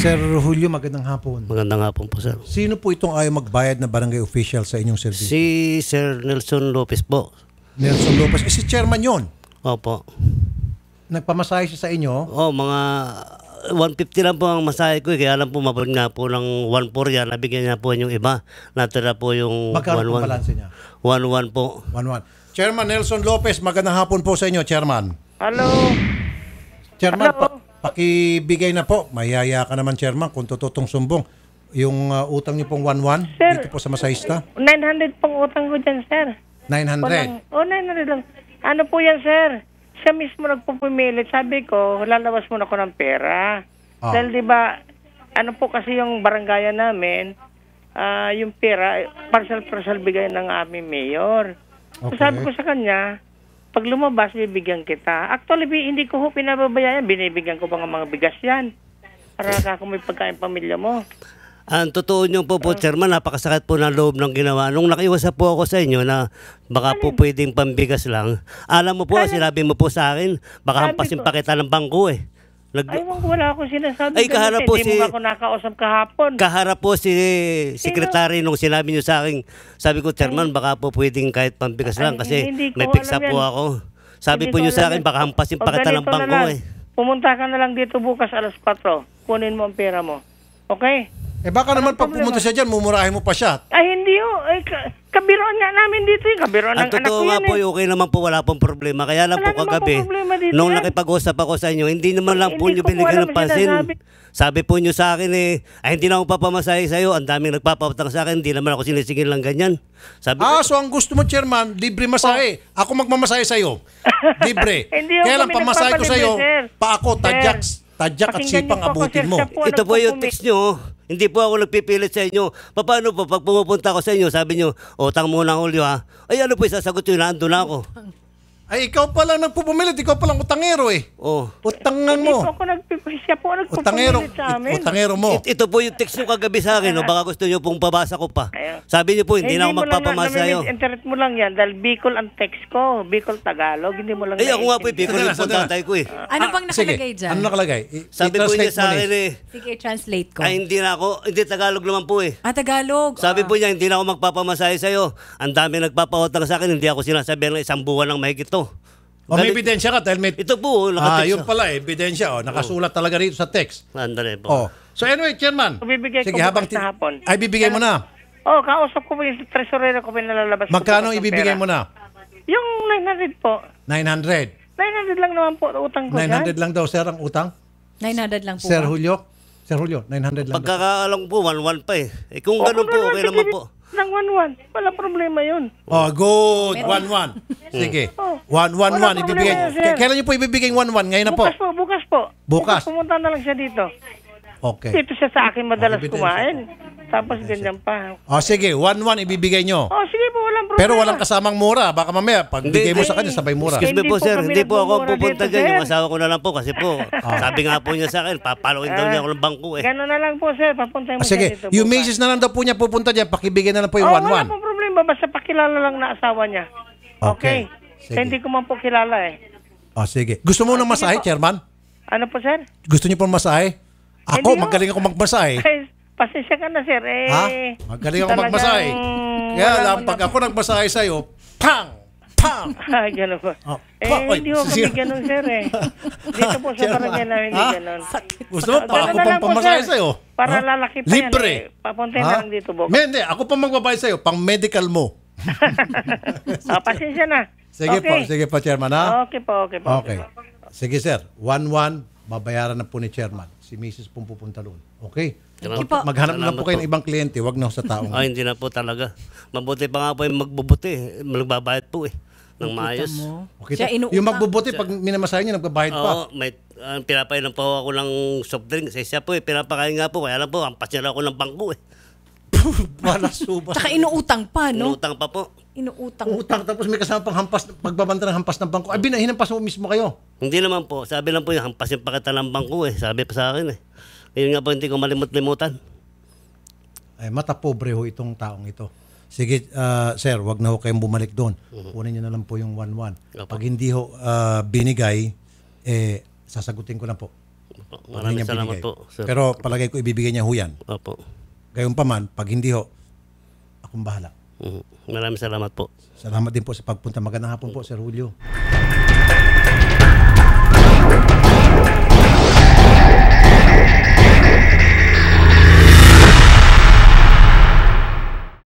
Sir Julio, magandang hapon. Magandang hapon po, sir. Sino po itong ayaw magbayad na barangay official sa inyong servisyo? Si Sir Nelson Lopez po. Nelson Lopez. Si chairman yon. Opo. Nagpamasahe siya sa inyo? Mga 150 lang po ang masahe ko. Kaya lang po, mabalik nga po ng 1.4 yan. Nabigyan niya po yung iba. Natira po yung 1.1. Magkano po balanse niya? 1.1 po. 1-1. Chairman Nelson Lopez, magandang hapon po sa inyo, Chairman. Hello. Chairman, Hello. pakibigay na po. Mayaya ka naman, Chairman, kung totoo sumbong. Yung utang niyo pong 1-1 Sir. dito po sa masahista? 900 pong utang ko dyan, sir. 900. 900 lang. Ano po yan, sir? Siya mismo nagpupumilit. Sabi ko, lalabas muna ko ng pera. Dahil di ba, ano po kasi yung barangayan namin, yung pera, parcel bigay ng aming mayor. So Okay. sabi ko sa kanya, pag lumabas, bibigyan kita. Actually, hindi ko pinababayaan. Binibigyan ko pa ng mga bigas yan. Para kung may pagkain pamilya mo. Ang totoo nyo po, Chairman, napakasakit po ng loob ng ginawa. Nung nakiusap po ako sa inyo na baka po pwedeng pambigas lang, alam mo po, sinabi mo po sa akin, baka hampasin pa kita ng bangko eh. Ayun, wala akong sinasabi. Ay, kaharap po hindi mo ako nakausap kahapon. Kaharap po si sekretary nung sinabi niyo sa akin. Sabi ko, Chairman, baka po pwedeng kahit pambigas lang kasi hindi ko may piksa alam po yan. ako. Sabi Hindi po ko niyo sa alam akin, yan. baka hampasin pa kita ng Ganito na bangko lang. eh. Pumunta ka na lang dito bukas alas 4. Kunin mo ang pera mo. Okay? Baka naman pag pumunta siya dyan, mumurahin mo pa siya. Ay, hindi ho. Ay, kabiroan nga namin dito. Kabiroan Ang ng anak totoo ko nga yan po, okay naman po, wala pong problema. Kaya lang Wala po naman kagabi, pong problema dito nung yan. nakipag-usap ako sa inyo, hindi naman lang po Hindi nyo ko po binigyan alam ng pansin. sinasabi. Sabi po nyo sa akin hindi na ako papamasahe sa'yo. Ang daming nagpapautang sa akin, hindi naman ako sinisingil lang ganyan. Sabi ko, So ang gusto mo, Chairman, libre masahe. Ako magmamasahe sa'yo. Libre. Hindi ho Kaya lang kami pamasahe ko sa'yo, nagpapalibre, sir. pa ako, tadyak at Pakinggan sipang niyo po ako, abutin sir. mo. Siya po ito po yung nagpupumi- text nyo. Hindi po ako nagpipilit sa inyo. Paano po, pag pumupunta ako sa inyo, sabi nyo, utang muna Julio ha. Ay ano po, isasagot nyo, naandun na ako. Ay, ikaw pa lang nagpupumilit. Ikaw pa lang utangero eh. Oh. Utangan Hindi po mo. ako siya po Utangero. nagpupumilit sa amin. Utangero mo. Ito po yung text nyo kagabi sa akin. Baka gusto nyo pong pabasa ko pa. Ayun. Sabi nyo po, hindi na ako mo lang magpapamasa sa'yo. internet mo lang yan dahil Bicol ang text ko. Bicol Tagalog. Hindi mo lang Ay, ako nga po, naiintindihan. Bicol yung Sandali. tatay ko eh. Ano pang Sige, nakalagay dyan? ano nakalagay? Sabi po niya sa akin Sige, translate ko. ay hindi na ako, hindi Tagalog naman po eh. Tagalog. Sabi po niya, hindi na ako magpapamasahe sa'yo. Ang dami nagpapautang sa akin, hindi ako sinasabihan ng isang buwan ng mahigit to. O may ebidensya ka dahil may... Ito po, nakatext. Yun pala ebidensya. Nakasulat talaga rito sa text. Andale po. So anyway, Chairman. Bibigay ko Sige, habang bukas na hapon. Ay, bibigay mo na. Kausap ko po yung tresurero ko pinalalabas. Magkano ko bukas ng ibibigay pera. mo na? Yung 900 po. 900. 900 lang naman po utang ko 900 lang daw, sir, ang utang? 900 lang po. Sir ba? Julio? Sir Julio, 900 lang daw. Pagkakaalam po, 1-1 pa eh. Kung ganun po, okay naman po. Nang 1-1. Wala problema yun. Good. 1-1. Sige. 1-1-1 ibibigay. problema, sir. Kailan niyo po ibibigay 1-1? Ngayon na po. Bukas po. Bukas. Pumunta na lang siya dito. Okay. Dito siya sa akin madalas Ebidensya kumain. Tapos ganyan pa. Sige, 1-1 ibibigay nyo. Sige po, walang problema. Pero walang kasamang mura. Baka mamaya, pag bigay mo sa kanya, sabay mura. Excuse me Hindi po, po sir. kami Hindi po ako nagmumura pupunta dito, dyan. Yung sir. asawa ko na lang po kasi po, sabi nga po niya sa akin, papaloin daw niya ako ng bangko eh. Gano'n na lang po, sir. Papuntahin mo Sige, siya dito yung bukas. misis na lang daw po niya pupunta dyan, pakibigay na lang po yung Wala 1-1. po problema. Basta pakilala lang na asawa niya. Okay. Okay. Sige. Hindi ko man po kilala eh. Sige. Gusto mo ng masahe, Chairman? Ano po, sir? Gusto niyo po masahe? Ako, Hindi, magaling ako magmasahe. Ay, pasensya ka na, sir. Ha? Magaling ako talagang magmasahe. Kaya wala lang, mo pag ako nagmasahe sa'yo, pang! Pang! Ay, gano'n po. Hindi ko kami gano'n, sir eh. Dito po sa Chairman. barangay namin, hindi gano'n. Gusto mo pa Ganun ako na pang lang po, pamasahe sir. sa'yo? Para lalaki pa Libre. yan eh. Papuntahin na lang dito, Bok. Hindi, ako pa magbabayad sa'yo, pang medical mo. Pasensya na. Sige po, Chairman, ha? Okay po. Okay. Sige, sir. 1-1, babayaran na po ni Chairman. Si Mrs. pong pupunta doon. Okay? Sige po. Maghanap na Salamat po kayo po. ng ibang kliyente, wag na ho sa taong. Ay, hindi na po talaga. Mabuti pa nga po yung magbubuti. Magbabayad po eh. Ng maayos. Okay, Siya inuutang. yung magbubuti, pag minamasahe niya, nagbabayad pa. Oo, may pinapainom po ako ng soft drink. Sa siya po eh, pinapakain nga po. Kaya lang po, ampas niya lang ako ng bangko eh. Wala suba. Tsaka inuutang pa, no? Inutang pa po. Inuutang. Utang, tapos may kasama pang hampas, pagbabanta ng hampas ng bangko. Ay, hinampas mo mismo kayo. Hindi naman po. Sabi lang po yung hampasin pa kita ng bangko eh. Sabi pa sa akin eh. Yun nga po, hindi ko malimut-limutan. Ay, mata pobre ho itong taong ito. Sige, sir, wag na ho kayong bumalik doon. Kunin niyo na lang po yung 1-1. Opo. Pag hindi ho binigay, sasagutin ko na po. Opo. Huwag Maraming niya salamat binigay. po, sir. Pero palagay ko ibibigay niya ho yan. Opo. Gayon pa man, pag hindi ho, akong bahala. Maraming salamat po. Salamat din po sa pagpunta. Magandang hapon po, Sir Julio.